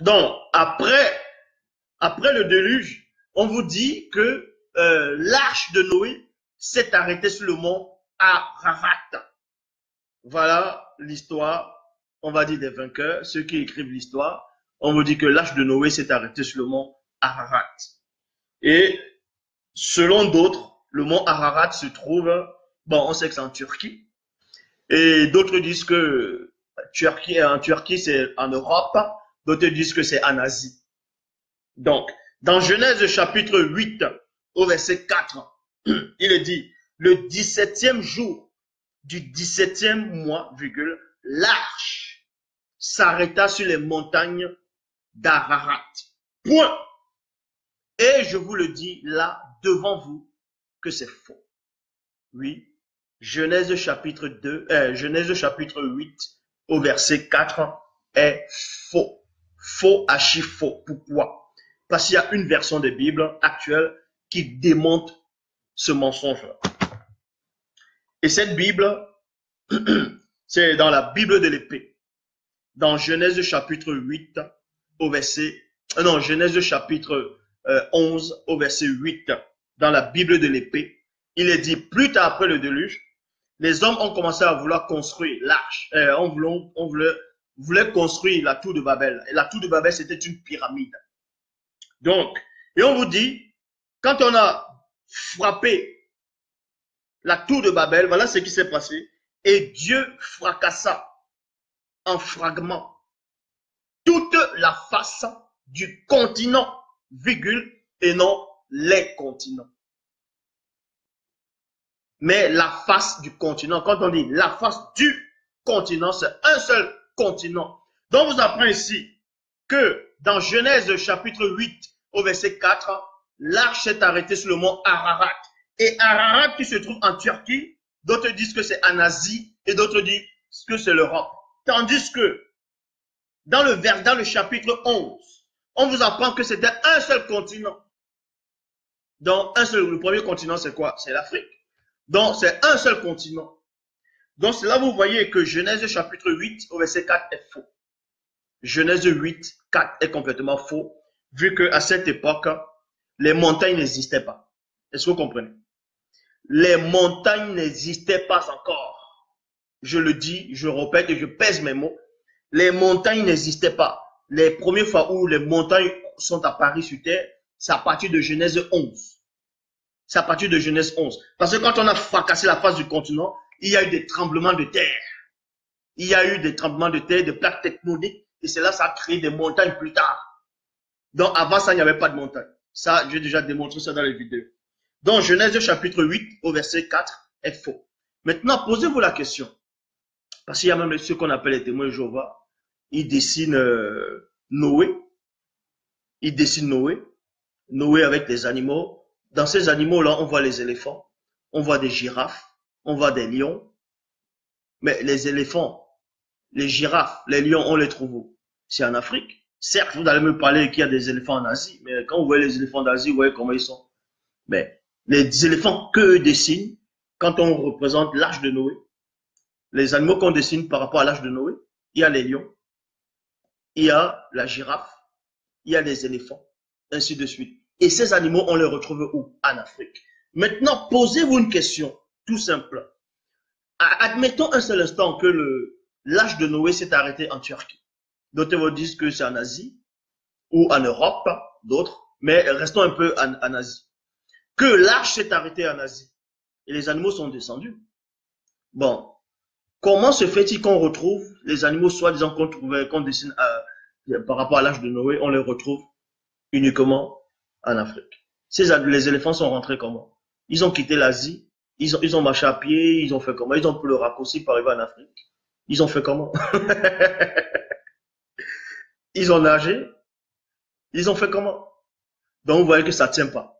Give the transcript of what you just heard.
Donc, après le déluge, on vous dit que l'arche de Noé s'est arrêtée sur le mont Ararat. Voilà l'histoire, on va dire des vainqueurs, ceux qui écrivent l'histoire. On vous dit que l'arche de Noé s'est arrêtée sur le mont Ararat. Et selon d'autres, le mont Ararat se trouve, bon, on sait que c'est en Turquie. Et d'autres disent que en Turquie, c'est en Europe. D'autres disent que c'est en Asie. Donc, dans Genèse chapitre 8, au verset 4, il est dit, le 17e jour du 17e mois, virgule, l'arche s'arrêta sur les montagnes d'Ararat. Point. Et je vous le dis là, devant vous, que c'est faux. Oui. Genèse chapitre 8, au verset 4, est faux. Faux, archi faux. Pourquoi? Parce qu'il y a une version de Bible actuelle qui démontre ce mensonge-là. Et cette Bible, c'est dans la Bible de l'épée. Dans Genèse chapitre 8, au verset... Non, Genèse chapitre 11, au verset 8, dans la Bible de l'épée, il est dit, plus tard après le déluge, les hommes ont commencé à vouloir construire l'arche. On voulait construire la tour de Babel. Et la tour de Babel, c'était une pyramide. Donc, et on vous dit, quand on a frappé la tour de Babel, voilà ce qui s'est passé. Et Dieu fracassa en fragments toute la face du continent, virgule, et non les continents. Mais la face du continent, quand on dit la face du continent, c'est un seul continent. Donc, vous apprenez ici que dans Genèse chapitre 8, au verset 4, l'arche s'est arrêtée sur le mont Ararat. Et Ararat qui se trouve en Turquie, d'autres disent que c'est en Asie et d'autres disent que c'est l'Europe. Tandis que dans le chapitre 11, on vous apprend que c'était un seul continent. Donc, le premier continent, c'est quoi? C'est l'Afrique. Donc, c'est un seul continent. Donc, c'est là vous voyez que Genèse chapitre 8 au verset 4 est faux. Genèse 8, 4 est complètement faux, vu qu'à cette époque, les montagnes n'existaient pas. Est-ce que vous comprenez? Les montagnes n'existaient pas encore. Je le dis, je répète et je pèse mes mots. Les montagnes n'existaient pas. Les premières fois où les montagnes sont apparues sur Terre, c'est à partir de Genèse 11. C'est à partir de Genèse 11. Parce que quand on a fracassé la face du continent, il y a eu des tremblements de terre. Il y a eu des tremblements de terre, des plaques tectoniques, et c'est là que ça a créé des montagnes plus tard. Donc avant ça, il n'y avait pas de montagne. Ça, j'ai déjà démontré ça dans les vidéos. Donc Genèse chapitre 8 au verset 4 est faux. Maintenant, posez-vous la question. Parce qu'il y a même ceux qu'on appelle les témoins de Jéhovah. Ils dessinent Noé. Ils dessinent Noé. Noé avec des animaux. Dans ces animaux-là, on voit les éléphants, on voit des girafes, on voit des lions. Mais les éléphants, les girafes, les lions, on les trouve où? C'est en Afrique. Certes, vous allez me parler qu'il y a des éléphants en Asie, mais quand vous voyez les éléphants d'Asie, vous voyez comment ils sont. Mais les éléphants qu'eux dessinent, quand on représente l'âge de Noé, les animaux qu'on dessine par rapport à l'âge de Noé, il y a les lions, il y a la girafe, il y a les éléphants, ainsi de suite. Et ces animaux, on les retrouve où? En Afrique. Maintenant, posez-vous une question, tout simple. Admettons un seul instant que l'âge de Noé s'est arrêté en Turquie. D'autres vous disent que c'est en Asie ou en Europe, d'autres, mais restons un peu en Asie. Que l'arche s'est arrêté en Asie et les animaux sont descendus. Bon, comment se fait-il qu'on retrouve les animaux soi-disant qu'on dessine par rapport à l'âge de Noé, on les retrouve uniquement en Afrique? Les éléphants sont rentrés comment? Ils ont quitté l'Asie, ils ont marché à pied, ils ont fait comment? Ils ont pris le raccourci pour arriver en Afrique. Ils ont fait comment? Ils ont nagé, ils ont fait comment? Donc vous voyez que ça ne tient pas.